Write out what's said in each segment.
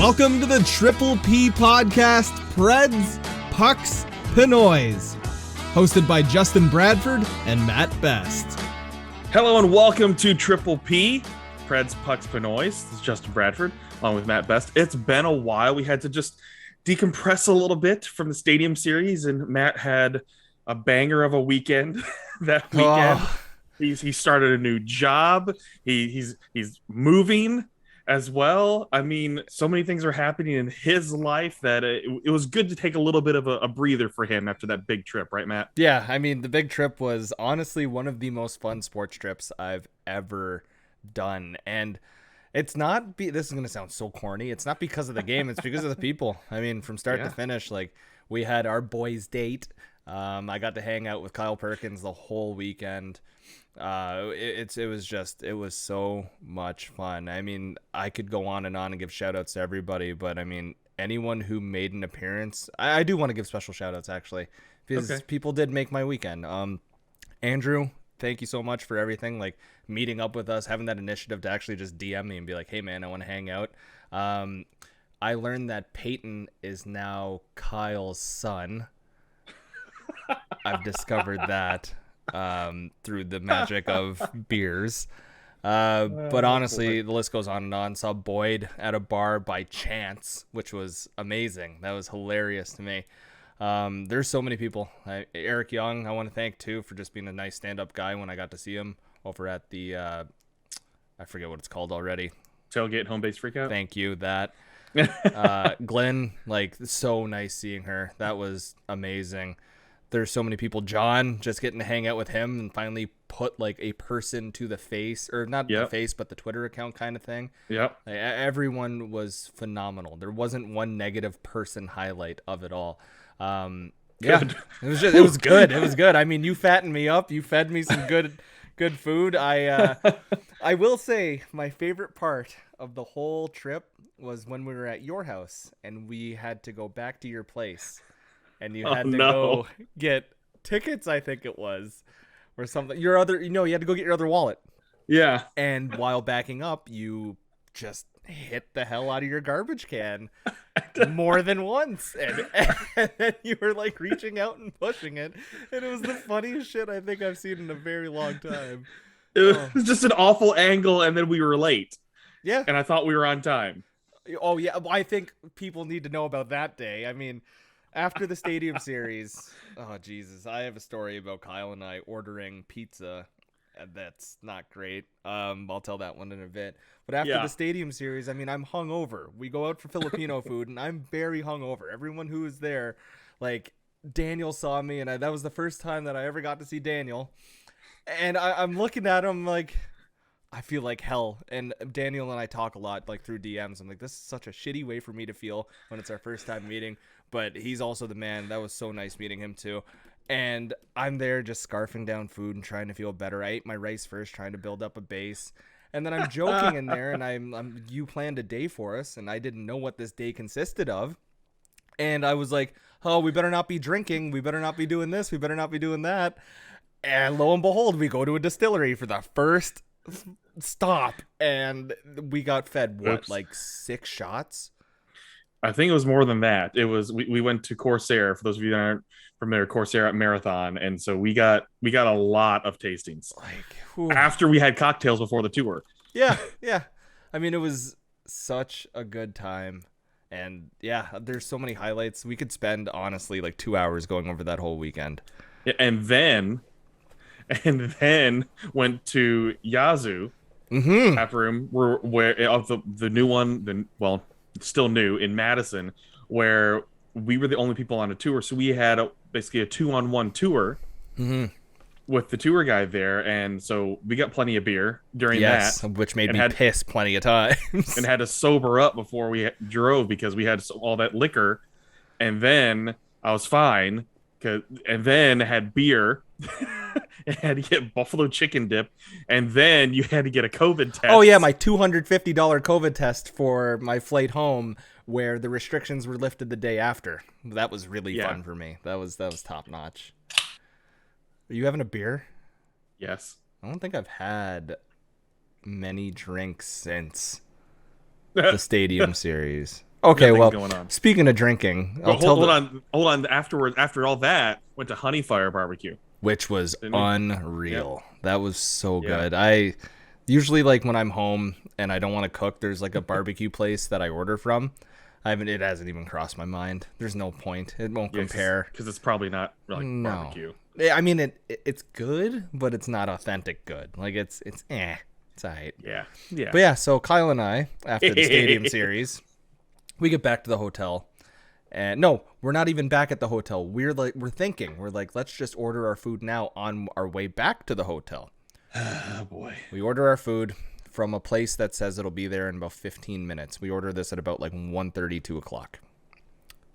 Welcome to the Triple P podcast, Preds, Pucks, Pinoys, hosted by Justin Bradford and Matt Best. Hello and welcome to Triple P, Preds, Pucks, Pinoys. This is Justin Bradford, along with Matt Best. It's been a while. We had to just decompress a little bit from the Stadium Series, and Matt had a banger of a weekend that weekend. Oh. He started a new job. He's moving as well. I mean, so many things are happening in his life that it was good to take a little bit of a breather for him after that big trip, right, Matt? Yeah, I mean, the big trip was honestly one of the most fun sports trips I've ever done. And it's not, this is going to sound so corny. It's not because of the game. It's because of the people. I mean, from start to finish, like, we had our boys' date. I got to hang out with Kyle Perkins the whole weekend. It was so much fun. I mean, I could go on and give shout outs to everybody, but I mean, anyone who made an appearance, I do want to give special shout outs actually, because people did make my weekend. Andrew, thank you so much for everything, like meeting up with us, having that initiative to actually just DM me and be like, hey man, I want to hang out. I learned that Peyton is now Kyle's son. I've discovered that through the magic of beers. But honestly, the list goes on and on. Saw Boyd at a bar by chance, which was amazing. That was hilarious to me. There's so many people. Eric Young, I want to thank too for just being a nice stand-up guy when I got to see him over at the, I forget what it's called already. Tailgate Home Base Freakout. Thank you, that. Glenn, like, so nice seeing her. That was amazing. There's so many people. John, just getting to hang out with him and finally put like a person to the face, or not the face, but the Twitter account kind of thing. Yep. Like, everyone was phenomenal. There wasn't one negative person highlight of it all. It was good. It was good. I mean, you fattened me up. You fed me some good food. I will say my favorite part of the whole trip was when we were at your house and we had to go back to your place. And you had to go get tickets, I think it was, or something. You had to go get your other wallet. Yeah. And while backing up, you just hit the hell out of your garbage can more than once. And then you were like reaching out and pushing it. And it was the funniest shit I think I've seen in a very long time. It was just an awful angle, and then we were late. Yeah. And I thought we were on time. Oh, yeah. I think people need to know about that day. I mean, after the Stadium Series, oh, Jesus, I have a story about Kyle and I ordering pizza. That's not great. I'll tell that one in a bit. But after the Stadium Series, I mean, I'm hungover. We go out for Filipino food, and I'm very hungover. Everyone who was there, like, Daniel saw me, and that was the first time that I ever got to see Daniel. And I'm looking at him like, I feel like hell. And Daniel and I talk a lot, like, through DMs. I'm like, this is such a shitty way for me to feel when it's our first time meeting. But he's also the man. That was so nice meeting him too. And I'm there just scarfing down food and trying to feel better. I ate my rice first, trying to build up a base. And then I'm joking in there, and you planned a day for us, and I didn't know what this day consisted of. And I was like, oh, we better not be drinking. We better not be doing this. We better not be doing that. And lo and behold, we go to a distillery for the first stop, and we got fed like 6 shots. I think it was more than that. It was we went to Corsair. For those of you that aren't familiar, Corsair at Marathon, and so we got a lot of tastings after we had cocktails before the tour. Yeah. I mean, it was such a good time, and there's so many highlights. We could spend honestly like 2 hours going over that whole weekend. Yeah, and then went to Yazoo tap room where of the new one, still new in Madison, where we were the only people on a tour. So we had basically a 2-on-1 tour with the tour guide there. And so we got plenty of beer during that. Which made me piss plenty of times. And had to sober up before we drove because we had all that liquor. And then I was fine. And then had beer. And had to get buffalo chicken dip, and then you had to get a COVID test. Oh yeah, my $250 COVID test for my flight home, where the restrictions were lifted the day after. That was really fun for me. That was top notch. Are you having a beer? Yes. I don't think I've had many drinks since the Stadium Series. Okay, things well, going on. speaking of drinking, Hold on. Afterwards, after all that, went to Honey Fire Barbecue, which was unreal. Yep. That was so Yeah. good. I usually, like, when I'm home and I don't want to cook, there's like a barbecue place that I order from. It hasn't even crossed my mind. There's no point. It won't compare. because it's probably not like barbecue. I mean, it's good, but it's not authentic good. Like, it's alright. Yeah. But yeah, so Kyle and I, after the Stadium Series, we get back to the hotel. And no, we're not even back at the hotel. We're thinking, let's just order our food now on our way back to the hotel. Oh boy. We order our food from a place that says it'll be there in about 15 minutes. We order this at about like 1:30, 2 o'clock.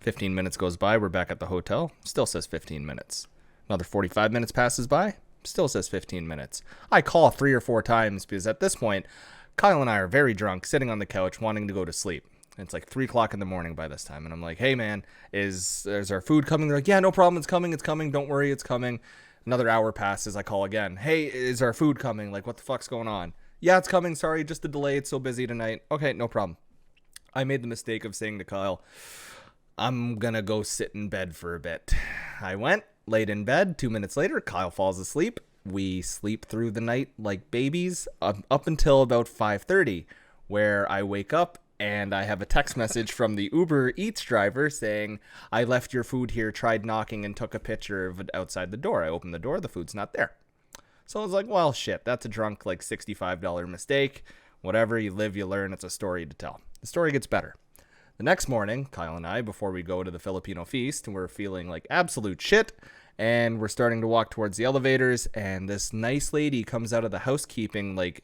15 minutes goes by. We're back at the hotel. Still says 15 minutes. Another 45 minutes passes by. Still says 15 minutes. I call 3 or 4 times because at this point, Kyle and I are very drunk, sitting on the couch, wanting to go to sleep. And it's like 3 o'clock in the morning by this time. And I'm like, hey, man, is our food coming? They're like, yeah, no problem. It's coming. Don't worry. It's coming. Another hour passes. I call again. Hey, is our food coming? Like, what the fuck's going on? Yeah, it's coming. Sorry, just a delay. It's so busy tonight. Okay, no problem. I made the mistake of saying to Kyle, I'm going to go sit in bed for a bit. I went, laid in bed. 2 minutes later, Kyle falls asleep. We sleep through the night like babies up until about 5:30, where I wake up and I have a text message from the Uber Eats driver saying, I left your food here, tried knocking, and took a picture of it outside the door. I opened the door. The food's not there. So I was like, well, shit, that's a drunk, like, $65 mistake. Whatever, you live, you learn. It's a story to tell. The story gets better. The next morning, Kyle and I, before we go to the Filipino feast, we're feeling like absolute shit, and we're starting to walk towards the elevators, and this nice lady comes out of the housekeeping, like,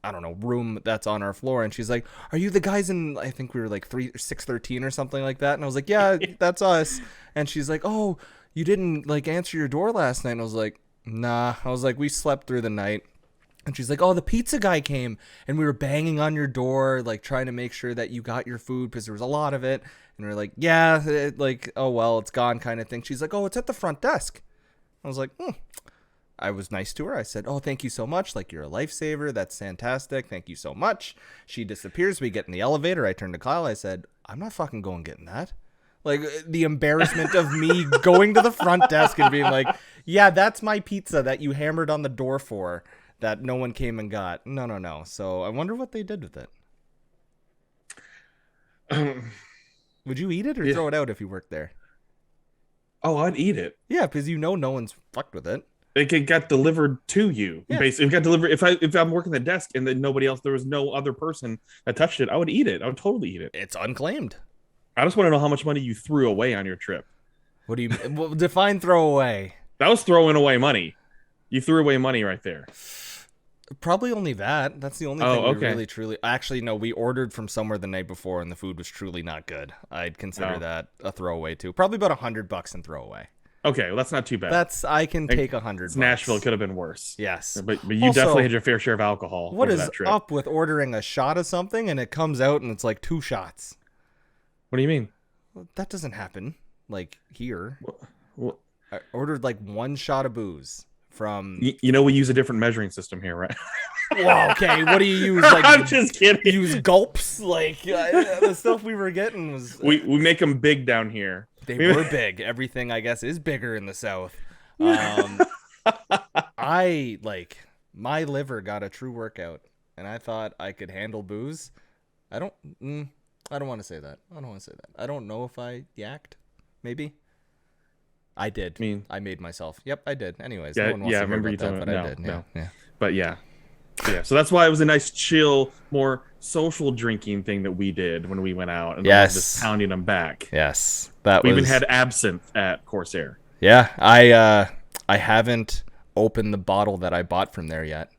I don't know, room that's on our floor, and she's like, are you the guys in, I think we were like 613 or something like that? And I was like, yeah, that's us. And she's like, oh, you didn't, like, answer your door last night? And I was like, nah. I was like, we slept through the night. And she's like, oh, the pizza guy came and we were banging on your door, like trying to make sure that you got your food because there was a lot of it. And we're like, yeah, like, oh, well, it's gone kind of thing. She's like, oh, it's at the front desk. I was like, I was nice to her. I said, oh, thank you so much. Like, you're a lifesaver. That's fantastic. Thank you so much. She disappears. We get in the elevator. I turn to Kyle. I said, I'm not fucking going getting that. Like, the embarrassment of me going to the front desk and being like, yeah, that's my pizza that you hammered on the door for that no one came and got. No. So I wonder what they did with it. Would you eat it or throw it out if you worked there? Oh, I'd eat it. Yeah, because no one's fucked with it. It got delivered to you. Yeah. Basically, it got delivered. If I'm working the desk and then nobody else, there was no other person that touched it, I would eat it. I would totally eat it. It's unclaimed. I just want to know how much money you threw away on your trip. What do you well, define throw away? That was throwing away money. You threw away money right there. Probably only that. That's the only thing we really truly. Actually, no, we ordered from somewhere the night before, and the food was truly not good. I'd consider that a throwaway too. Probably about $100 in throwaway. Okay, well, that's not too bad. I can take $100. Nashville could have been worse. Yes, but you also, definitely had your fair share of alcohol. What is that trip. up with ordering a shot of something and it comes out and it's like 2 shots? What do you mean? Well, that doesn't happen like here. What? I ordered like 1 shot of booze from. You know, we use a different measuring system here, right? Well, okay. What do you use? Like, I'm just kidding. Use gulps. Like the stuff we were getting was. We make them big down here. They were big. Everything, I guess, is bigger in the South. My liver got a true workout, and I thought I could handle booze. I don't want to say that. I don't know if I yacked. Maybe. I did. I made myself. Yep, I did. Anyways, yeah, no one wants to remember hear you about that, telling but I did. No. Yeah. But yeah. So that's why it was a nice, chill, more social drinking thing that we did when we went out, and just pounding them back. Yes, we even had absinthe at Corsair. Yeah, I haven't opened the bottle that I bought from there yet.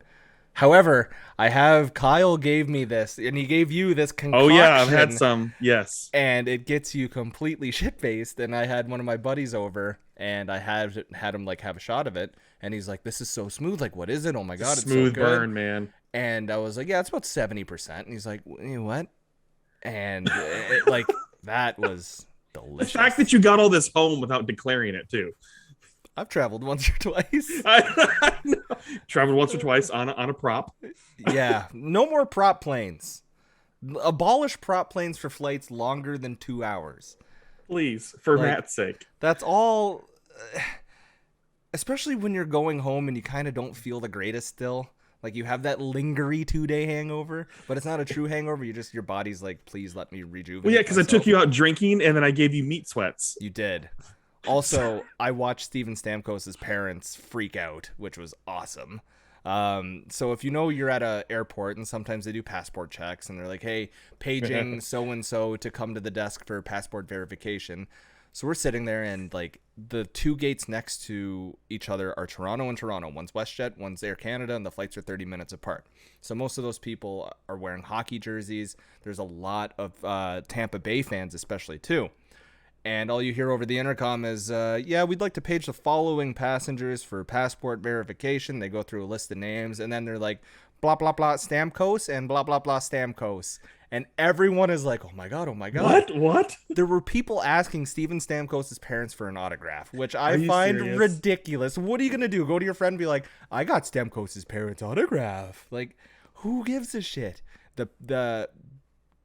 However, Kyle gave me this, and he gave you this concoction. Oh yeah, I've had some. Yes, and it gets you completely shit-faced. And I had one of my buddies over, and I had him like have a shot of it, and he's like, "This is so smooth. Like, what is it? Oh my god, it's smooth so good." burn, man. And I was like, "Yeah, it's about 70%." And he's like, "What?" And that was delicious. The fact that you got all this home without declaring it too. I've traveled once or twice. I know. Traveled once or twice on a prop. Yeah, no more prop planes. Abolish prop planes for flights longer than 2 hours. Please, for Like, Matt's sake. That's all. Especially when you're going home and you kind of don't feel the greatest still. Like, you have that lingery 2-day hangover, but it's not a true hangover. Your body's like, please let me rejuvenate. Well, yeah, because I took you out drinking and then I gave you meat sweats. You did. Also, I watched Steven Stamkos' parents freak out, which was awesome. So if you know you're at a airport and sometimes they do passport checks and they're like, hey, paging so-and-so to come to the desk for passport verification. So we're sitting there and like the two gates next to each other are Toronto and Toronto. One's WestJet, one's Air Canada, and the flights are 30 minutes apart. So most of those people are wearing hockey jerseys. There's a lot of Tampa Bay fans especially too. And all you hear over the intercom is, yeah, we'd like to page the following passengers for passport verification. They go through a list of names, and then they're like, blah, blah, blah, Stamkos, and blah, blah, blah, Stamkos. And everyone is like, oh, my God, oh, my God. What? There were people asking Steven Stamkos' parents for an autograph, which I find ridiculous. What are you going to do? Go to your friend and be like, I got Stamkos' parents' autograph. Like, who gives a shit? The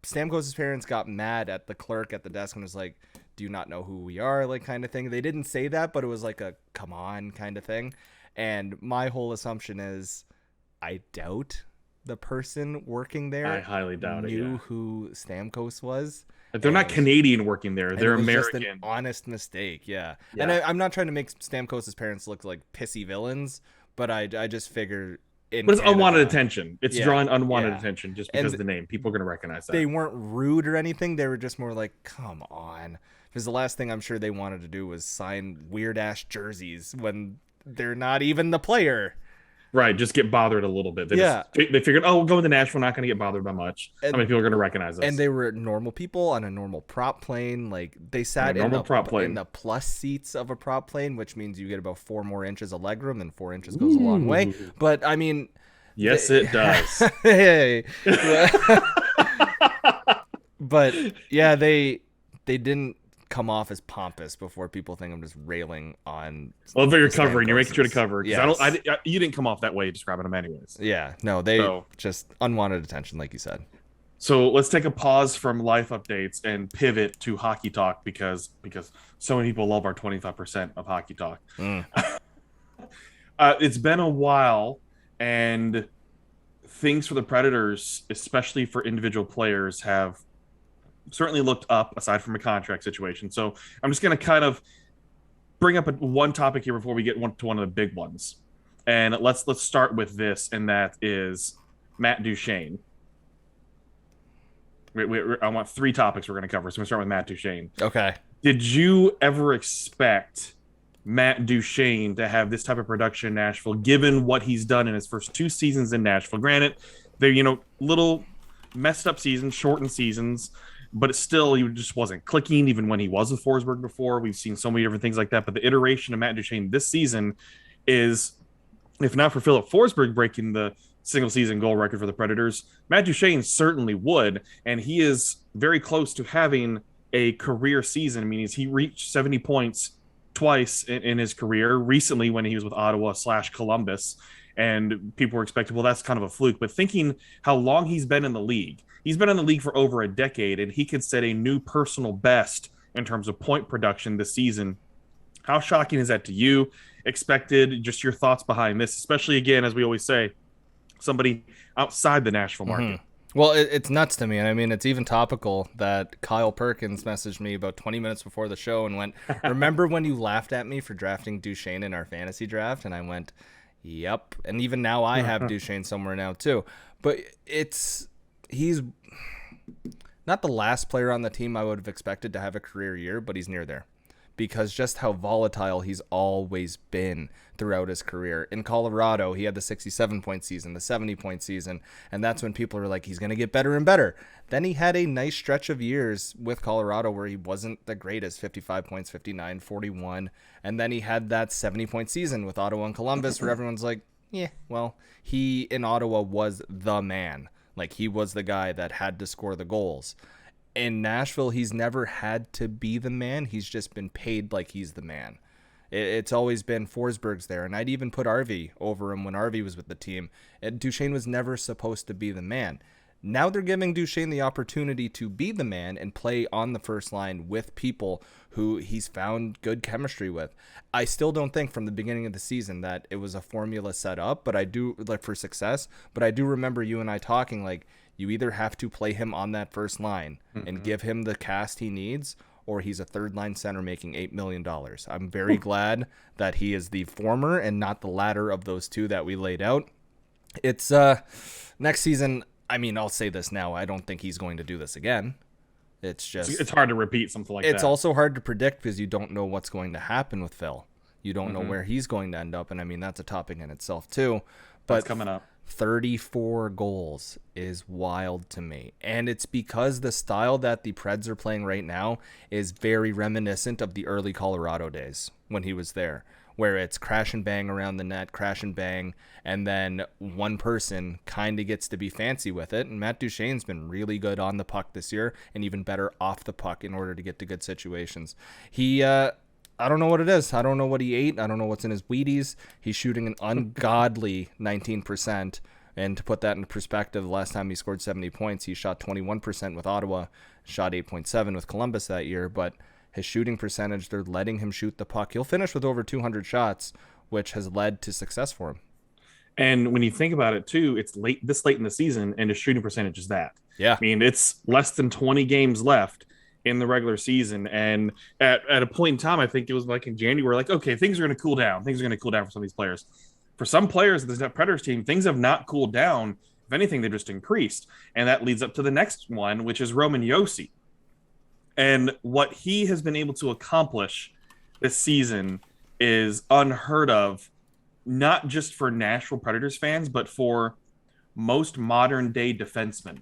Stamkos' parents got mad at the clerk at the desk and was like, do you not know who we are, like, kind of thing. They didn't say that, but it was like a come on kind of thing. And my whole assumption is I doubt the person working there I highly doubt knew who Stamkos was. They're not Canadian working there. They're American. Just an honest mistake, yeah. And I'm not trying to make Stamkos' parents look like pissy villains, but I just figure but it's Canada, unwanted attention. It's drawing unwanted attention just because of the name. People are going to recognize that. They weren't rude or anything. They were just more like, come on. Because the last thing I'm sure they wanted to do was sign weird-ass jerseys when they're not even the player. Right, just get bothered a little bit. They figured, we'll go into Nashville, not going to get bothered by much. How many people are going to recognize us? And they were normal people on a normal prop plane. Like, they sat in the plus seats of a prop plane, which means you get about 4 more inches of legroom, and 4 inches goes a long way. But, I mean... Yes, it does. Hey. But, yeah, they didn't come off as pompous before people think I'm just railing on. Well, if you're covering, you're making sure to cover. Yes. You didn't come off that way describing them anyways. Yeah, no, just unwanted attention, like you said. So let's take a pause from life updates and pivot to hockey talk because so many people love our 25% of hockey talk. It's been a while, and things for the Predators, especially for individual players, have certainly looked up aside from a contract situation. So I'm just going to kind of bring up one topic here before we get to one of the big ones. And let's start with this, and that is Matt Duchene. I want 3 topics we're going to cover. So I'm going to start with Matt Duchene. Okay. Did you ever expect Matt Duchene to have this type of production in Nashville, given what he's done in his first 2 seasons in Nashville? Granted, they're, little messed up seasons, shortened seasons, but he just wasn't clicking even when he was with Forsberg before. We've seen so many different things like that. But the iteration of Matt Duchene this season is, if not for Filip Forsberg breaking the single-season goal record for the Predators, Matt Duchene certainly would. And he is very close to having a career season. I mean, he reached 70 points twice in his career, recently when he was with Ottawa/Columbus. And people were expecting, well, that's kind of a fluke. But thinking how long he's been in the league, he's been in the league for over a decade, and he could set a new personal best in terms of point production this season. How shocking is that to you? Expected? Just your thoughts behind this, especially, again, as we always say, somebody outside the Nashville market. Well, it's nuts to me. And I mean, it's even topical that Kyle Perkins messaged me about 20 minutes before the show and went, remember when you laughed at me for drafting Duchene in our fantasy draft? And I went, yep. And even now I have Duchene somewhere now too. But he's not the last player on the team I would have expected to have a career year, but he's near there. Because just how volatile he's always been throughout his career. In Colorado, he had the 67-point season, the 70-point season, and that's when people are like, he's going to get better and better. Then he had a nice stretch of years with Colorado where he wasn't the greatest, 55 points, 59, 41, and then he had that 70-point season with Ottawa and Columbus where everyone's like, yeah, well, he in Ottawa was the man. Like, he was the guy that had to score the goals. In Nashville, he's never had to be the man. He's just been paid like he's the man. It's always been Forsberg's there, and I'd even put RV over him when RV was with the team. And Duchene was never supposed to be the man. Now they're giving Duchene the opportunity to be the man and play on the first line with people who he's found good chemistry with. I still don't think from the beginning of the season that it was a formula set up, but I do like for success. But I do remember you and I talking like you either have to play him on that first line and give him the cast he needs, or he's a third line center making $8 million. I'm very glad that he is the former and not the latter of those two that we laid out. It's next season. I mean, I'll say this now. I don't think he's going to do this again. It's hard to repeat something like that. It's also hard to predict because you don't know what's going to happen with Phil. You don't know where he's going to end up. And I mean, that's a topic in itself too. But that's coming up. 34 goals is wild to me. And it's because the style that the Preds are playing right now is very reminiscent of the early Colorado days when he was there, where it's crash and bang around the net, crash and bang, and then one person kind of gets to be fancy with it. And Matt Duchene's been really good on the puck this year and even better off the puck in order to get to good situations. I don't know what it is. I don't know what he ate. I don't know what's in his Wheaties. He's shooting an ungodly 19%. And to put that into perspective, the last time he scored 70 points, he shot 21% with Ottawa, shot 8.7 with Columbus that year. But his shooting percentage, they're letting him shoot the puck. He'll finish with over 200 shots, which has led to success for him. And when you think about it too, it's late in the season, and his shooting percentage is that. Yeah. I mean, it's less than 20 games left in the regular season. And at a point in time, I think it was like in January, like, okay, things are going to cool down. Things are going to cool down for some of these players. For some players in the Predators team, things have not cooled down. If anything, they just increased. And that leads up to the next one, which is Roman Josi. And what he has been able to accomplish this season is unheard of, not just for Nashville Predators fans, but for most modern day defensemen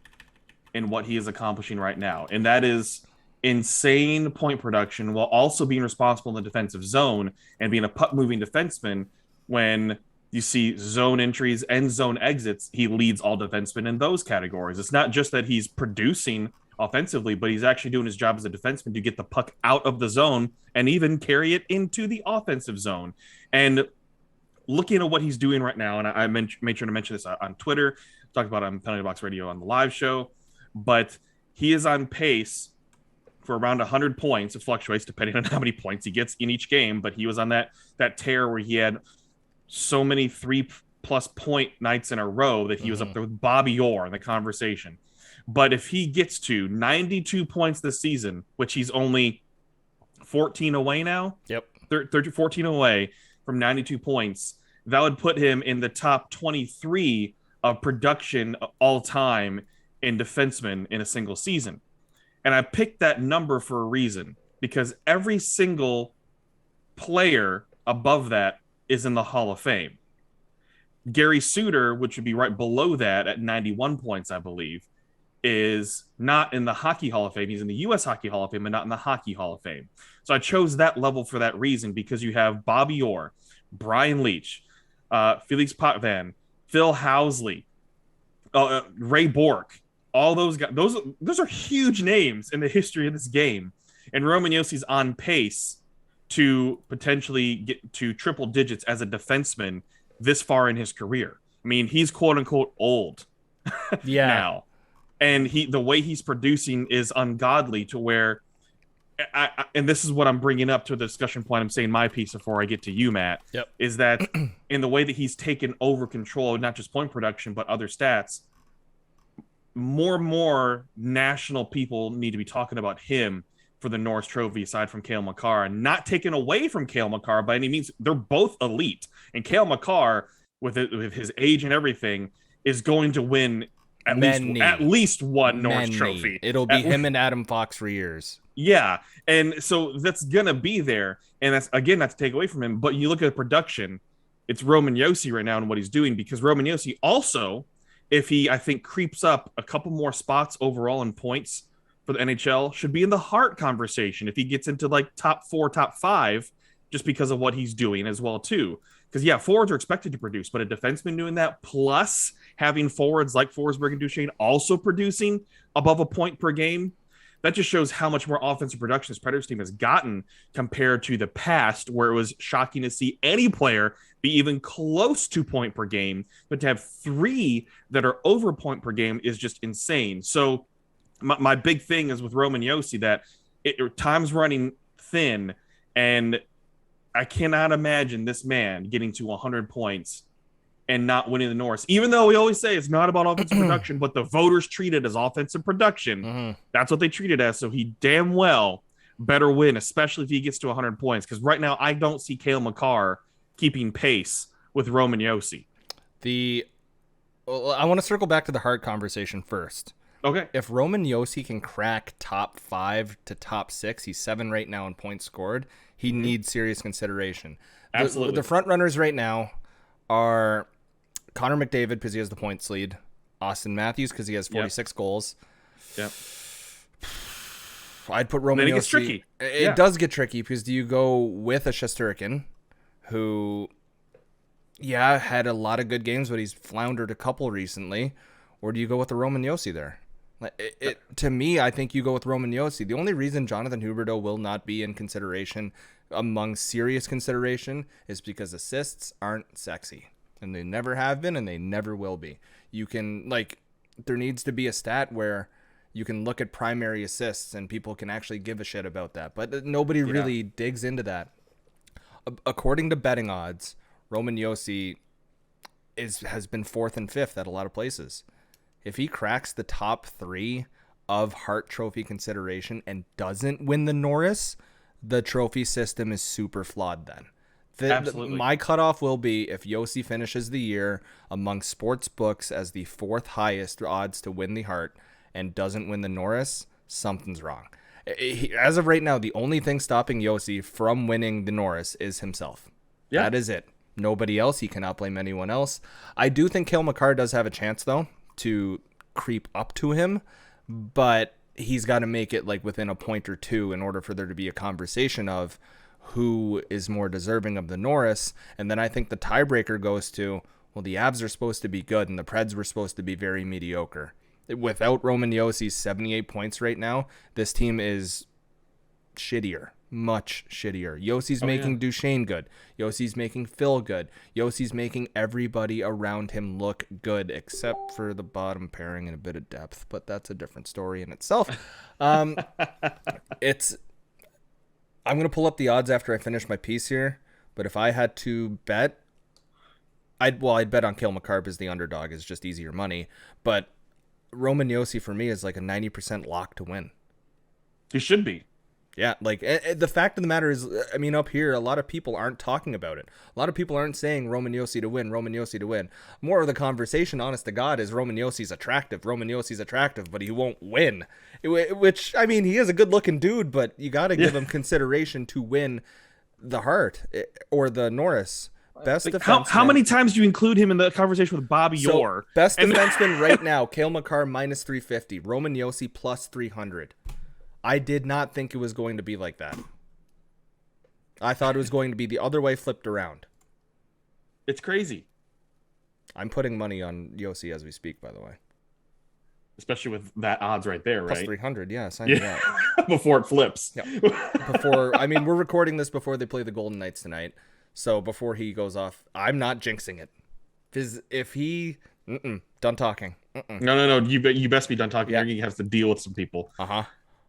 in what he is accomplishing right now. And that is insane point production while also being responsible in the defensive zone and being a puck-moving defenseman. When you see zone entries and zone exits, he leads all defensemen in those categories. It's not just that he's producing offensively, but he's actually doing his job as a defenseman to get the puck out of the zone and even carry it into the offensive zone. And looking at what he's doing right now, and I made sure to mention this on Twitter, talked about it on Penalty Box Radio on the live show, but he is on pace for around 100 points. It fluctuates depending on how many points he gets in each game, but he was on that tear where he had so many 3+ point nights in a row that he was up there with Bobby Orr in the conversation. But if he gets to 92 points this season, which he's only 14 away now, 14 away from 92 points, that would put him in the top 23 of production all time in defensemen in a single season. And I picked that number for a reason, because every single player above that is in the Hall of Fame. Gary Suter, which would be right below that at 91 points, I believe, is not in the Hockey Hall of Fame. He's in the U.S. Hockey Hall of Fame, but not in the Hockey Hall of Fame. So I chose that level for that reason, because you have Bobby Orr, Brian Leetch, Felix Potvin, Phil Housley, Ray Bourque. All those guys, those are huge names in the history of this game. And Roman Josi's on pace to potentially get to triple digits as a defenseman this far in his career. I mean, he's quote unquote old now. And the way he's producing is ungodly, to where and this is what I'm bringing up to the discussion point. I'm saying my piece before I get to you, Matt, is that in the way that he's taken over control, not just point production, but other stats, more and more national people need to be talking about him for the Norris Trophy, aside from Cale Makar, and not taken away from Cale Makar by any means. They're both elite. And Cale Makar, with his age and everything, is going to win at least one Norris Trophy. It'll be him and Adam Fox for years. Yeah. And so that's going to be there. And that's, again, not to take away from him, but you look at the production, it's Roman Josi right now and what he's doing, because Roman Josi also, if he, I think, creeps up a couple more spots overall in points for the NHL, should be in the Hart conversation if he gets into like top 4, top 5, just because of what he's doing as well too. Because forwards are expected to produce, but a defenseman doing that, plus having forwards like Forsberg and Duchene also producing above a point per game, that just shows how much more offensive production this Predators team has gotten compared to the past, where it was shocking to see any player be even close to point per game, but to have 3 that are over point per game is just insane. So my big thing is with Roman Josi that time's running thin, and I cannot imagine this man getting to 100 points and not winning the Norris, even though we always say it's not about offensive production, but the voters treat it as offensive production. That's what they treat it as. So he damn well better win, especially if he gets to 100 points. Because right now, I don't see Cale Makar keeping pace with Roman Josi. I want to circle back to the Hart conversation first. Okay. If Roman Josi can crack top 5 to top 6, he's 7 right now in points scored. He needs serious consideration. Absolutely. The front runners right now are Connor McDavid because he has the points lead, Austin Matthews because he has 46 goals. Yep. I'd put Roman Josi. Then it gets tricky. It does get tricky because do you go with a Shesterkin who, had a lot of good games, but he's floundered a couple recently, or do you go with the Roman Josi there? To me, I think you go with Roman Josi. The only reason Jonathan Huberdeau will not be in consideration among serious consideration is because assists aren't sexy. And they never have been, and they never will be. You can, there needs to be a stat where you can look at primary assists and people can actually give a shit about that. But nobody really digs into that. According to betting odds, Roman Josi has been 4th and 5th at a lot of places. If he cracks the top 3 of Hart Trophy consideration and doesn't win the Norris, the trophy system is super flawed then. Absolutely. My cutoff will be if Josi finishes the year among sports books as the 4th highest odds to win the Hart and doesn't win the Norris, something's wrong. As of right now, the only thing stopping Josi from winning the Norris is himself. Yeah. That is it. Nobody else. He cannot blame anyone else. I do think Cale Makar does have a chance, though, to creep up to him, but he's got to make it within a point or 2 in order for there to be a conversation of who is more deserving of the Norris. And then I think the tiebreaker goes to, well, the Avs are supposed to be good and the Preds were supposed to be very mediocre. Without Roman Josi's 78 points right now, this team is shittier, much shittier. Josi's making Duchene good. Josi's making Phil good. Josi's making everybody around him look good, except for the bottom pairing and a bit of depth. But that's a different story in itself. I'm going to pull up the odds after I finish my piece here. But if I had to bet, I'd bet on Cale Makar because the underdog is just easier money. But Roman Josi for me is a 90% lock to win. He should be. Yeah, the fact of the matter is, up here, a lot of people aren't talking about it. A lot of people aren't saying Roman Josi to win, Roman Josi to win. More of the conversation, honest to God, is Roman Josi's attractive, but he won't win. Which, he is a good-looking dude, but you got to give him consideration to win the Hart or the Norris. Best defenseman. How many times do you include him in the conversation with Bobby Orr? Best defenseman right now, Cale Makar minus 350, Roman Josi plus 300. I did not think it was going to be like that. I thought it was going to be the other way flipped around. It's crazy. I'm putting money on Josi as we speak, by the way. Especially with that odds right there, Plus right? 300, yeah. Sign me up. Before it flips. Yeah. We're recording this before they play the Golden Knights tonight. So before he goes off, I'm not jinxing it. Because if he... done talking. No. You best be done talking. You're going to have to deal with some people.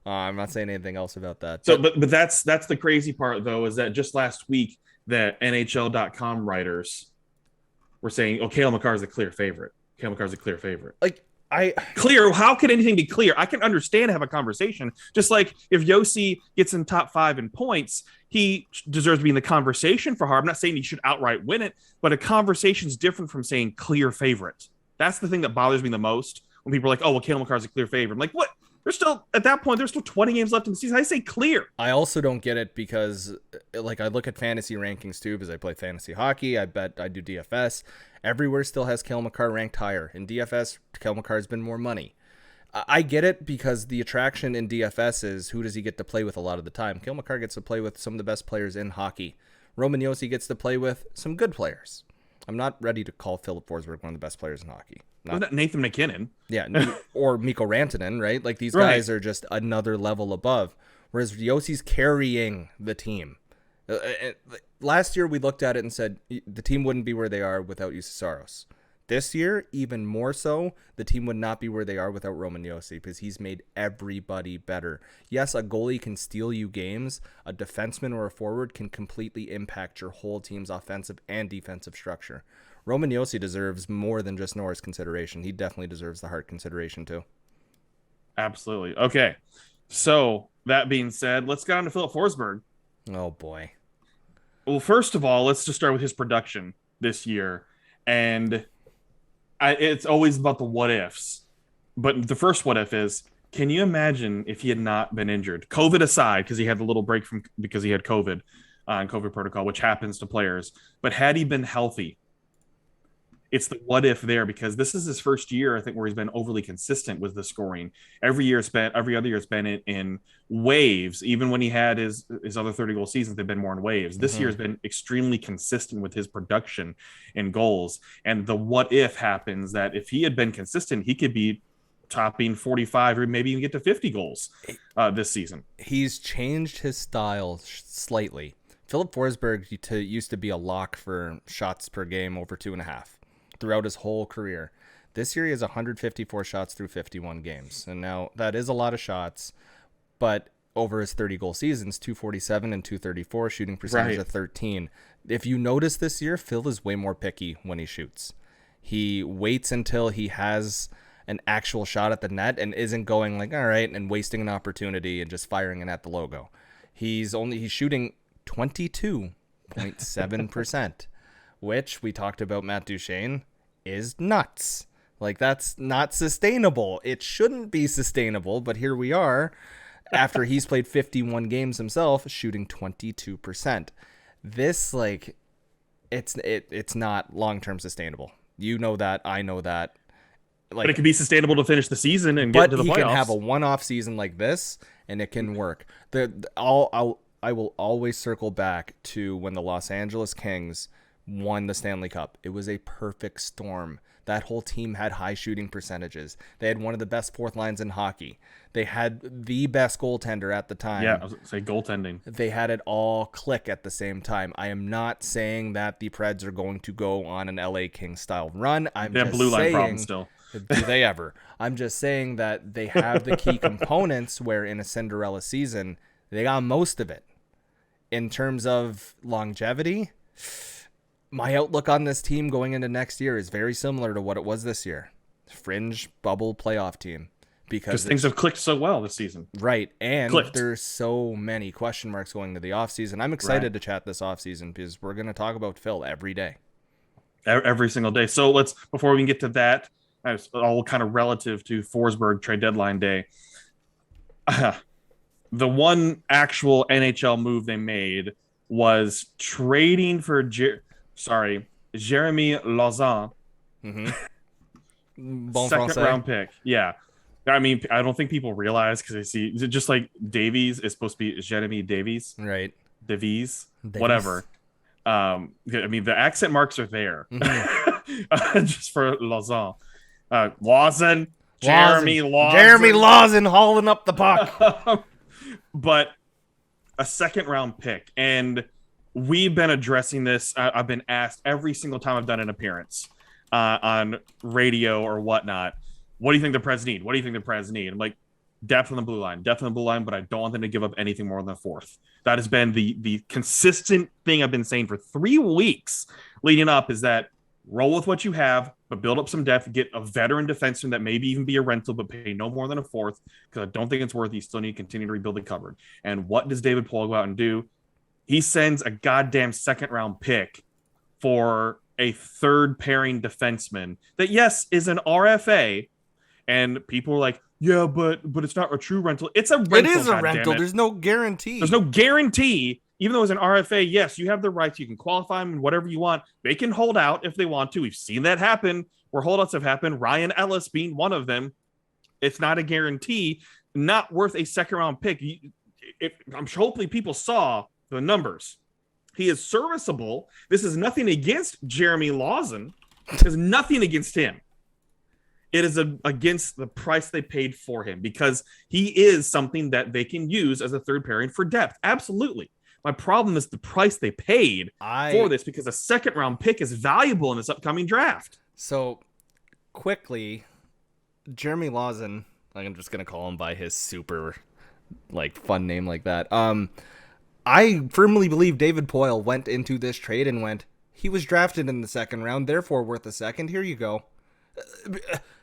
I'm not saying anything else about that. So, but that's the crazy part, though, is that just last week, that NHL.com writers were saying, "Oh, Cale Makar is a clear favorite. Cale Makar is a clear favorite." Clear? How could anything be clear? I can understand have a conversation. Just like if Josi gets in top 5 in points, he deserves to be in the conversation for Hart. I'm not saying he should outright win it, but a conversation is different from saying clear favorite. That's the thing that bothers me the most when people are like, "Oh, well, Cale Makar is a clear favorite." I'm like, what? There's still, at that point, there's still 20 games left in the season. I say clear. I also don't get it because, I look at fantasy rankings too, because I play fantasy hockey. I do DFS. Everywhere still has Cale Makar ranked higher. In DFS, Cale Makar has been more money. I get it because the attraction in DFS is who does he get to play with a lot of the time. Cale Makar gets to play with some of the best players in hockey. Roman Josi gets to play with some good players. I'm not ready to call Filip Forsberg one of the best players in hockey. Not Nathan McKinnon. Yeah, or Mikko Rantanen, right? Like these guys are just another level above. Whereas Josi's carrying the team. Last year we looked at it and said the team wouldn't be where they are without Juuse Saros. This year, even more so, the team would not be where they are without Roman Josi because he's made everybody better. Yes, a goalie can steal you games. A defenseman or a forward can completely impact your whole team's offensive and defensive structure. Roman Josi deserves more than just Norris consideration. He definitely deserves the Hart consideration too. Absolutely. Okay, so that being said, let's get on to Filip Forsberg. Oh, boy. Well, first of all, let's just start with his production this year. And it's always about the what ifs. But the first what if is, can you imagine if he had not been injured? COVID aside, because he had the little break because he had COVID and COVID protocol, which happens to players. But had he been healthy, it's the what if there, because this is his first year, I think, where he's been overly consistent with the scoring. Every other year it's been in waves. Even when he had his other 30-goal seasons, they've been more in waves. This year has been extremely consistent with his production and goals. And the what if happens that if he had been consistent, he could be topping 45 or maybe even get to 50 goals this season. He's changed his style slightly. Filip Forsberg used to be a lock for shots per game over 2.5. Throughout his whole career. This year he has 154 shots through 51 games. And now that is a lot of shots, but over his 30-goal seasons, 247 and 234, shooting percentage of 13. If you notice this year, Phil is way more picky when he shoots. He waits until he has an actual shot at the net and isn't going like, all right, and wasting an opportunity and just firing it at the logo. He's shooting 22.7%. Which we talked about Matt Duchene is nuts. Like, that's not sustainable. It shouldn't be sustainable, but here we are after he's played 51 games himself, shooting 22%. This, like, it's not long-term sustainable. You know that, I know that. Like, but it could be sustainable to finish the season and get to the playoffs. But he can have a one-off season like this, and it can work. I will always circle back to when the Los Angeles Kings won the Stanley Cup. It was a perfect storm. That whole team had high shooting percentages. They had one of the best fourth lines in hockey. They had the best goaltender at the time. Yeah, I was going to say goaltending. They had it all click at the same time. I am not saying that the Preds are going to go on an LA Kings style run. They have blue line problems still. Do they ever? I'm just saying that they have the key components where in a Cinderella season, they got most of it. In terms of longevity, my outlook on this team going into next year is very similar to what it was this year. Fringe bubble playoff team. Because things have clicked so well this season. Right. And there's so many question marks going to the offseason. I'm excited to chat this offseason because we're going to talk about Phil every day. Every single day. So before we can get to that, all kind of relative to Forsberg trade deadline day, the one actual NHL move they made was trading for Jeremy Lauzon. Second round pick. Yeah. I mean, I don't think people realize because they see just like Davies is supposed to be Jeremy Davies. Right. Davies. Whatever. I mean, the accent marks are there just for Lauzon. Jeremy Lauzon hauling up the puck. But a second round pick. And we've been addressing this. I've been asked every single time I've done an appearance on radio or whatnot. What do you think the Preds need? What do you think the Preds need? I'm like, depth on the blue line, but I don't want them to give up anything more than a fourth. That has been the consistent thing I've been saying for 3 weeks leading up is that roll with what you have, but build up some depth, get a veteran defenseman that maybe even be a rental, but pay no more than a fourth because I don't think it's worth it. You still need to continue to rebuild the cupboard. And what does David Poile go out and do? He sends a goddamn second round pick for a third pairing defenseman that, yes, is an RFA. And people are like, yeah, but it's not a true rental. It's a rental. It is a rental. There's no guarantee. There's no guarantee. Even though it's an RFA, yes, you have the rights. You can qualify them and whatever you want. They can hold out if they want to. We've seen that happen where holdouts have happened. Ryan Ellis being one of them. It's not a guarantee. Not worth a second round pick. I'm sure hopefully people saw the numbers. He is serviceable. This is nothing against Jeremy Lawson. There's nothing against him. It is against the price they paid for him, because he is something that they can use as a third pairing for depth. Absolutely. My problem is the price they paid for this, because a second-round pick is valuable in this upcoming draft. So, quickly, Jeremy Lawson, I'm just going to call him by his super fun name like that. I firmly believe David Poile went into this trade and went, he was drafted in the second round, therefore worth a second. Here you go.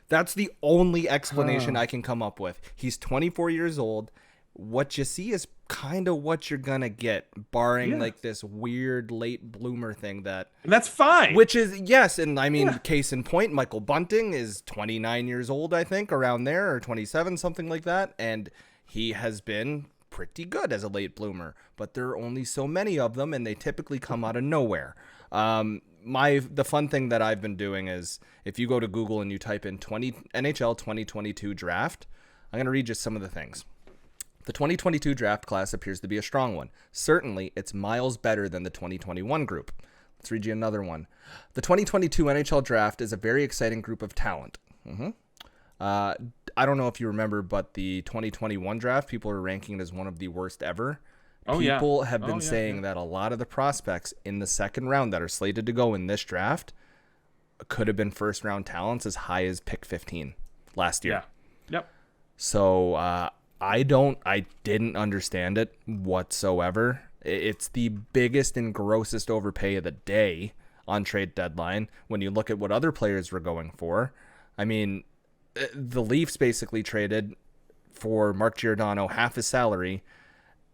That's the only explanation I can come up with. He's 24 years old. What you see is kind of what you're going to get, barring this weird late bloomer thing and that's fine. Which is, yes, and I mean, case in point, Michael Bunting is 29 years old, I think, around there, or 27, something like that, and he has been pretty good as a late bloomer, but there are only so many of them, and they typically come out of nowhere. The fun thing that I've been doing is, if you go to Google and you type in NHL 2022 draft, I'm going to read just some of the things. The 2022 draft class appears to be a strong one. Certainly, it's miles better than the 2021 group. Let's read you another one. The 2022 NHL draft is a very exciting group of talent. I don't know if you remember, but the 2021 draft, people are ranking it as one of the worst ever. People have been saying that a lot of the prospects in the second round that are slated to go in this draft could have been first round talents as high as pick 15 last year. Yep. So I didn't understand it whatsoever. It's the biggest and grossest overpay of the day on trade deadline when you look at what other players were going for. I mean, the Leafs basically traded for Mark Giordano half his salary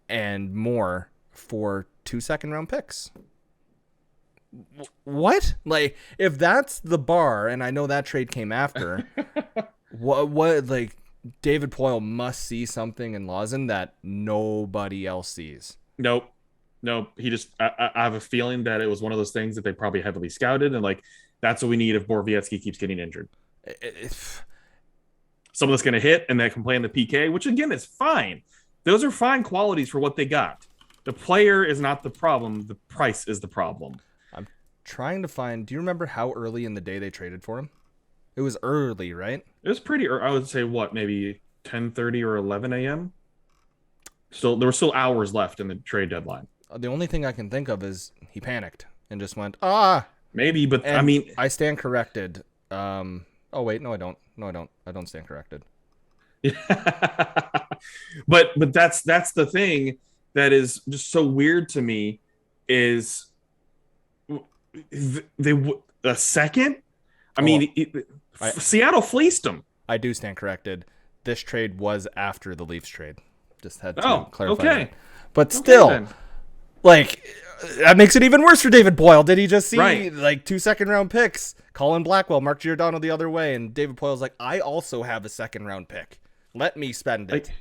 and more for 2 second-round picks. What? If that's the bar, and I know that trade came after, what David Poile must see something in Lawson that nobody else sees. Nope. He just, I have a feeling that it was one of those things that they probably heavily scouted, and that's what we need if Borowiecki keeps getting injured. Someone that's going to hit and that can play in the PK, which again is fine. Those are fine qualities for what they got. The player is not the problem. The price is the problem. I'm trying to find, do you remember how early in the day they traded for him? It was early, right? It was pretty early. I would say maybe 10:30 or 11 a.m. So there were still hours left in the trade deadline. The only thing I can think of is he panicked and just went, Maybe, but and I mean, I stand corrected. Oh wait, no, I don't. I don't stand corrected. but that's the thing that is just so weird to me is a second. I mean, Seattle fleeced them. I do stand corrected. This trade was after the Leafs trade. Just had to clarify. Okay. That. But still, then. That makes it even worse for David Poile. Did he just see 2 second-round picks? Colin Blackwell, Mark Giordano the other way, and David Poile's like, I also have a second-round pick. Let me spend it.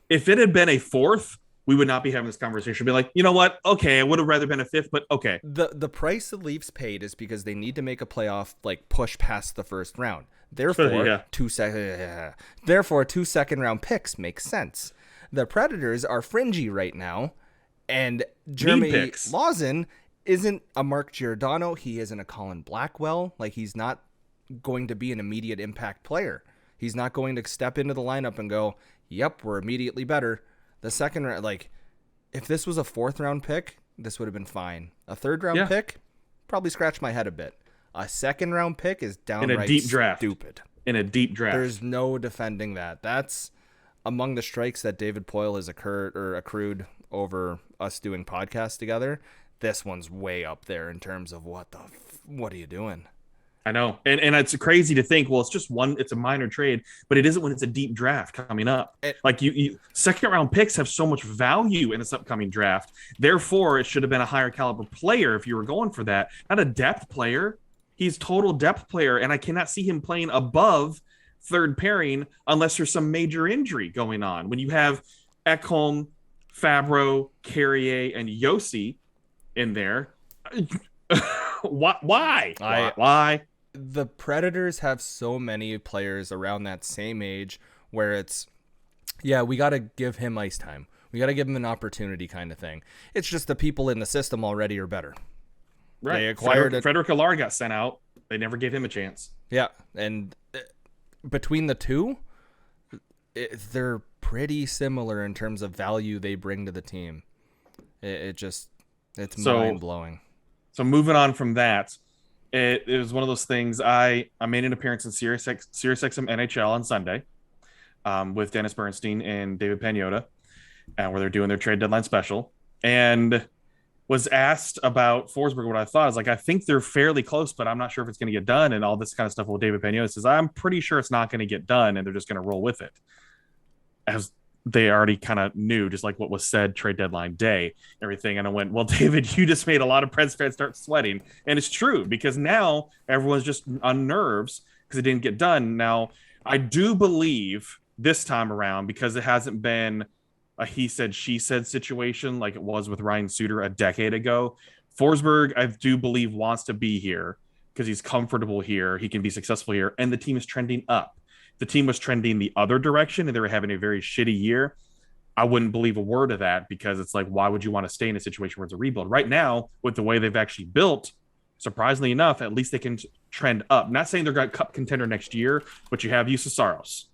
If it had been a fourth, we would not be having this conversation. Be like, you know what? Okay, I would have rather been a fifth, but okay. The price the Leafs paid is because they need to make a playoff push past the first round. Therefore, 2 second-round picks make sense. The Predators are fringy right now, and Jeremy Lawson isn't a Mark Giordano. He isn't a Colin Blackwell. He's not going to be an immediate impact player. He's not going to step into the lineup and go, yep, we're immediately better. The second round, if this was a fourth-round pick, this would have been fine. A third-round pick, probably scratch my head a bit. A second-round pick is downright in a deep draft. Stupid. In a deep draft. There's no defending that. That's among the strikes that David Poile has accrued over us doing podcasts together. This one's way up there in terms of what are you doing? I know. And it's crazy to think, well, it's just it's a minor trade, but it isn't when it's a deep draft coming up. You second round picks have so much value in this upcoming draft. Therefore, it should have been a higher caliber player if you were going for that, not a depth player. He's total depth player, and I cannot see him playing above third pairing unless there's some major injury going on. When you have Ekholm, Fabro, Carrier, and Josi in there, why? Why? The Predators have so many players around that same age where it's, we got to give him ice time. We got to give him an opportunity kind of thing. It's just the people in the system already are better. Right. They acquired Frederick Allard got sent out. They never gave him a chance. Yeah, and between the two, they're pretty similar in terms of value they bring to the team. It's mind-blowing. So moving on from that, it was one of those things. I made an appearance in SiriusXM NHL on Sunday with Dennis Bernstein and David Pagnotta, where they're doing their trade deadline special, and was asked about Forsberg. What I thought is I think they're fairly close, but I'm not sure if it's going to get done and all this kind of stuff. Well, David Pagnotta says, I'm pretty sure it's not going to get done and they're just going to roll with it. As they already kind of knew, just like what was said trade deadline day, everything. And I went, well, David, you just made a lot of Preds fans start sweating. And it's true, because now everyone's just on nerves because it didn't get done. Now, I do believe this time around, because it hasn't been a he said, she said situation like it was with Ryan Suter a decade ago. Forsberg, I do believe, wants to be here because he's comfortable here. He can be successful here. And the team is trending up. The team was trending the other direction and they were having a very shitty year. I wouldn't believe a word of that, because it's like, why would you want to stay in a situation where it's a rebuild? Right now, with the way they've actually built, surprisingly enough, at least they can trend up. Not saying they're going to cup contender next year, but you have Juuse Saros.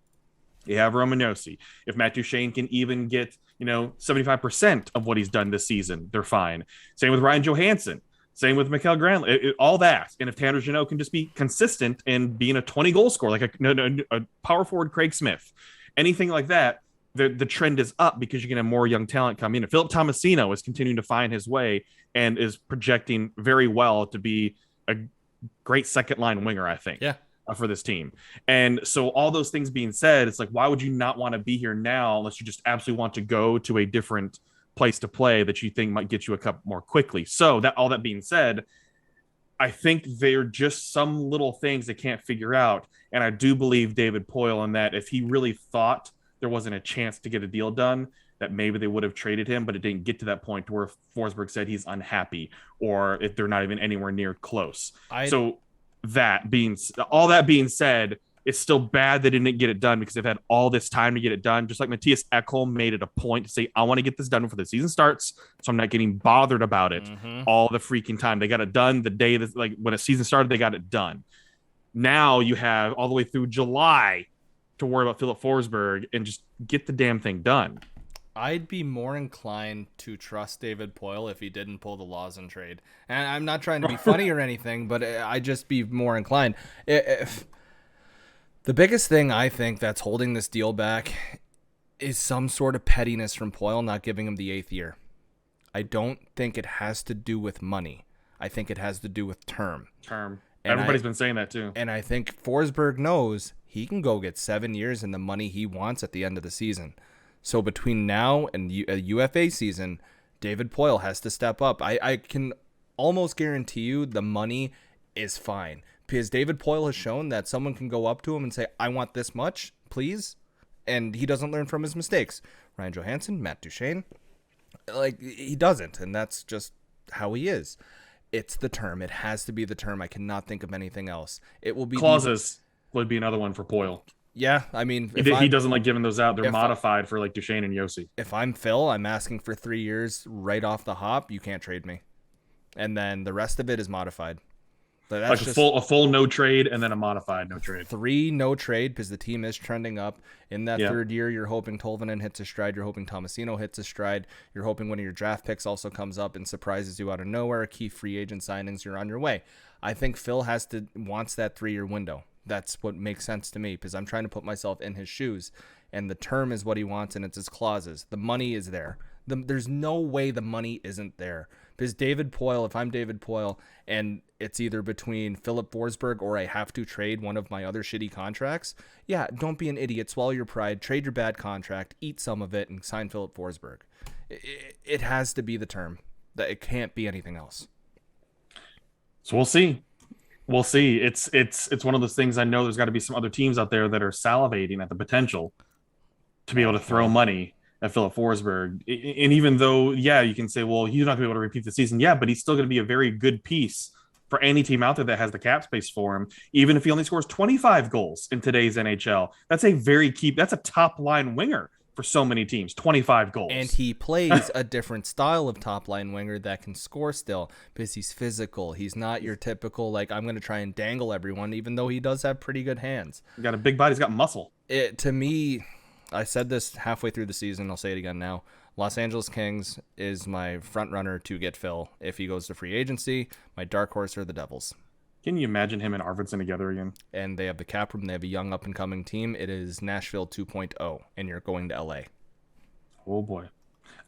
You have Roman Josi. If Matt Duchene can even get, 75% of what he's done this season, they're fine. Same with Ryan Johansson. Same with Mikael Granlund. All that. And if Tanner Jeannot can just be consistent and being a 20-goal scorer, like a power forward Craig Smith, anything like that, the trend is up because you can have more young talent come in. And Philip Tomasino is continuing to find his way and is projecting very well to be a great second-line winger, I think. Yeah. For this team. And so all those things being said, it's like, why would you not want to be here now unless you just absolutely want to go to a different place to play that you think might get you a cup more quickly? So that all that being said, I think they're just some little things they can't figure out. And I do believe David Poile in that if he really thought there wasn't a chance to get a deal done, that maybe they would have traded him, but it didn't get to that point to where Forsberg said he's unhappy or if they're not even anywhere near close. All that being said, it's still bad they didn't get it done because they've had all this time to get it done. Just like Matthias Ekholm made it a point to say, I want to get this done before the season starts, so I'm not getting bothered about it all the freaking time. They got it done the day that, like, when a season started, they got it done. Now you have all the way through July to worry about Filip Forsberg and just get the damn thing done. I'd be more inclined to trust David Poile if he didn't pull the Lawson trade. And I'm not trying to be funny or anything, but I'd just be more inclined. If the biggest thing I think that's holding this deal back is some sort of pettiness from Poile not giving him the 8th year. I don't think it has to do with money. I think it has to do with term. Everybody's been saying that too. And I think Forsberg knows he can go get 7 years and the money he wants at the end of the season. So between now and a UFA season, David Poile has to step up. I can almost guarantee you the money is fine, because David Poile has shown that someone can go up to him and say, I want this much, please. And he doesn't learn from his mistakes. Ryan Johansson, Matt Duchene, he doesn't. And that's just how he is. It's the term. It has to be the term. I cannot think of anything else. It will be clauses would be another one for Poile. Yeah, I mean, he doesn't like giving those out. They're modified for like Duchene and Josi. If I'm Phil, I'm asking for 3 years right off the hop. You can't trade me, and then the rest of it is modified. But that's like a full no trade and then a modified no trade. 3 no trade because the team is trending up. In that third year, you're hoping Tolvanen hits a stride. You're hoping Tomasino hits a stride. You're hoping one of your draft picks also comes up and surprises you out of nowhere. Key free agent signings. You're on your way. I think Phil wants that 3-year window. That's what makes sense to me, because I'm trying to put myself in his shoes, and the term is what he wants, and it's his clauses. The money is there. There's no way the money isn't there, because David Poile, if I'm David Poile, and it's either between Filip Forsberg or I have to trade one of my other shitty contracts, don't be an idiot. Swallow your pride. Trade your bad contract. Eat some of it and sign Filip Forsberg. It has to be the term. It can't be anything else. So we'll see. We'll see. It's one of those things. I know there's got to be some other teams out there that are salivating at the potential to be able to throw money at Filip Forsberg. And even though, you can say, well, he's not going to be able to repeat the season. Yeah, but he's still going to be a very good piece for any team out there that has the cap space for him. Even if he only scores 25 goals in today's NHL, that's a top line winger for so many teams, 25 goals. And he plays a different style of top line winger that can score still because he's physical. He's not your typical, like, I'm going to try and dangle everyone, even though he does have pretty good hands. He's got a big body. He's got muscle. To me, I said this halfway through the season. I'll say it again now. Los Angeles Kings is my front runner to get Phil. If he goes to free agency, my dark horse are the Devils. Can you imagine him and Arvidsson together again? And they have the cap room. They have a young up-and-coming team. It is Nashville 2.0, and you're going to L.A. Oh, boy.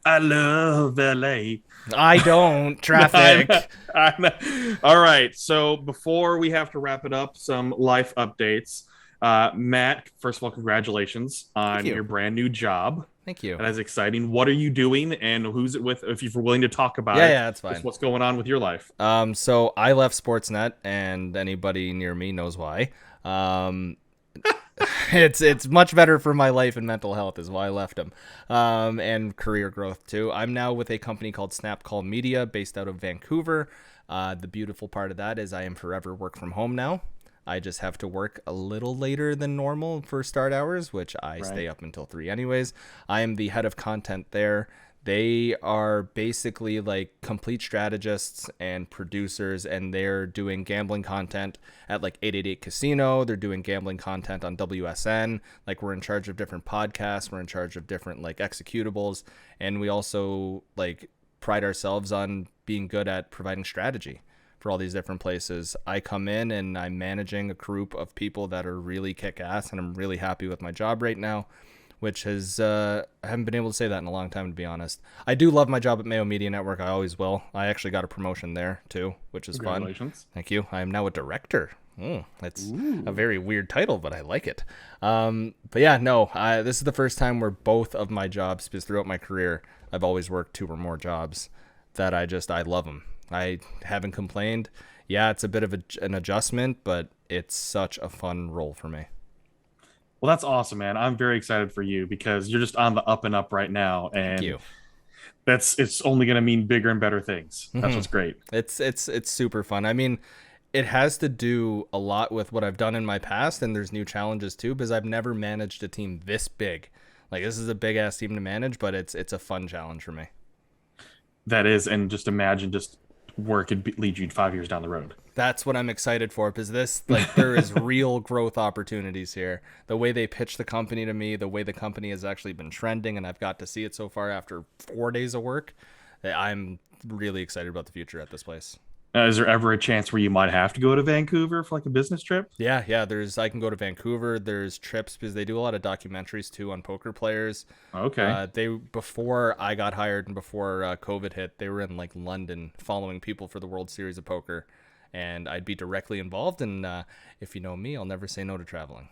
I love L.A. I don't. Traffic. I know. All right. So before we have to wrap it up, some life updates. Matt, first of all, congratulations on your brand new job. Thank you. That is exciting. What are you doing, and who's it with? If you're willing to talk about it, yeah, that's fine. What's going on with your life? So I left Sportsnet, and anybody near me knows why. It's much better for my life and mental health is why I left them, and career growth too. I'm now with a company called Snap Call Media, based out of Vancouver. The beautiful part of that is I am forever work from home now. I just have to work a little later than normal for start hours, which I stay up until 3 anyways. I am the head of content there. They are basically like complete strategists and producers, and they're doing gambling content at like 888 Casino. They're doing gambling content on WSN. Like, we're in charge of different podcasts. We're in charge of different like executables. And we also like pride ourselves on being good at providing strategy for all these different places. I come in and I'm managing a group of people that are really kick-ass, and I'm really happy with my job right now, which has I haven't been able to say that in a long time, to be honest. I do love my job at Mayo Media Network. I always will. I actually got a promotion there too, which is fun. Thank you. I am now a director. That's a very weird title, but I like it. But yeah, no, this is the first time where both of my jobs, because throughout my career, I've always worked 2 or more jobs, that I love them. I haven't complained. Yeah, it's a bit of an adjustment, but it's such a fun role for me. Well, that's awesome, man. I'm very excited for you because you're just on the up and up right now, and Thank you. It's only going to mean bigger and better things. That's what's great. It's super fun. I mean, it has to do a lot with what I've done in my past, and there's new challenges too, because I've never managed a team this big. Like, this is a big ass team to manage, but it's a fun challenge for me. That is, and just imagine just where it could lead you 5 years down the road. That's what I'm excited for, because there is real growth opportunities here. The way they pitch the company to me, the way the company has actually been trending, and I've got to see it so far after 4 days of work. I'm really excited about the future at this place. Is there ever a chance where you might have to go to Vancouver for like a business trip? Yeah. I can go to Vancouver. There's trips because they do a lot of documentaries too on poker players. Okay. Before I got hired and before COVID hit, they were in like London following people for the World Series of Poker, and I'd be directly involved. And if you know me, I'll never say no to traveling.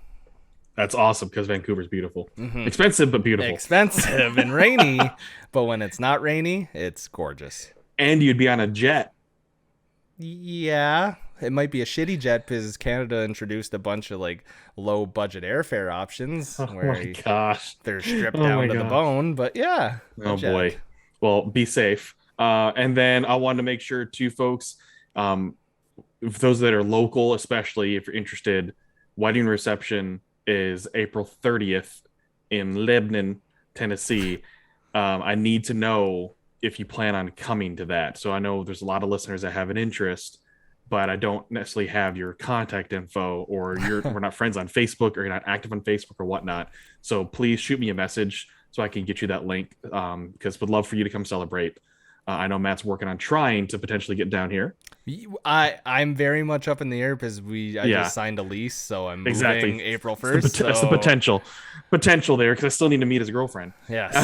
That's awesome because Vancouver's beautiful. Expensive, but beautiful. Expensive and rainy, but when it's not rainy, it's gorgeous. And you'd be on a jet. Yeah, it might be a shitty jet because Canada introduced a bunch of like low budget airfare options where they're stripped down to the bone. But yeah. Oh boy. Well, be safe. And then I wanted to make sure too, folks, if those that are local, especially if you're interested, wedding reception is April 30th in Lebanon, Tennessee. I need to know if you plan on coming to that. So I know there's a lot of listeners that have an interest, but I don't necessarily have your contact info, or we're not friends on Facebook, or you're not active on Facebook or whatnot. So please shoot me a message so I can get you that link, because would love for you to come celebrate. I know Matt's working on trying to potentially get down here. I'm very much up in the air because I just signed a lease, so I'm moving April 1st. That's the potential there, because I still need to meet his girlfriend. Yes.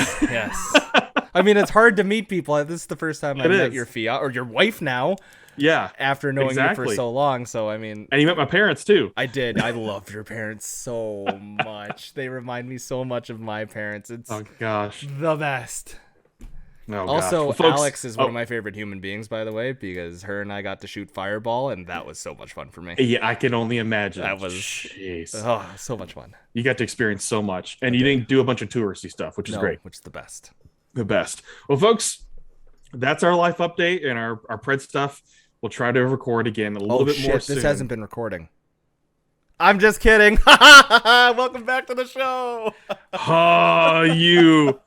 I mean, it's hard to meet people. This is the first time I met your fiance, or your wife now. Yeah. After knowing you for so long. So, I mean. And you met my parents, too. I did. I love your parents so much. They remind me so much of my parents. It's the best. Oh, also, well, folks, Alex is one of my favorite human beings, by the way, because her and I got to shoot Fireball, and that was so much fun for me. Yeah, I can only imagine. That was so much fun. You got to experience so much, and you didn't do a bunch of touristy stuff, which is great. Which is the best. The best. Well, folks, that's our life update and our Pred stuff. We'll try to record again a little bit more soon. This hasn't been recording. I'm just kidding. Welcome back to the show. Oh, you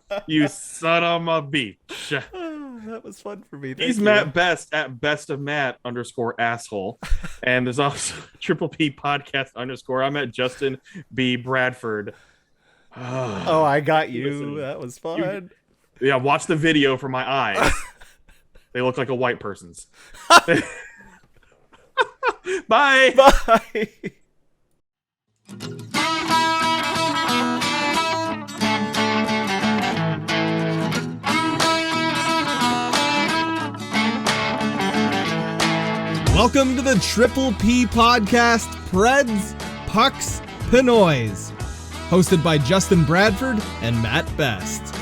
son of a bitch. That was fun for me. He's Matt Best at best of Matt _asshole. And there's also Triple P podcast _ I'm at Justin B. Bradford. Oh, I got you. That was fun. Yeah, watch the video for my eyes. They look like a white person's. Bye. Bye. Welcome to the Triple P podcast, Preds, Pucks, Pinoys. Hosted by Justin Bradford and Matt Best.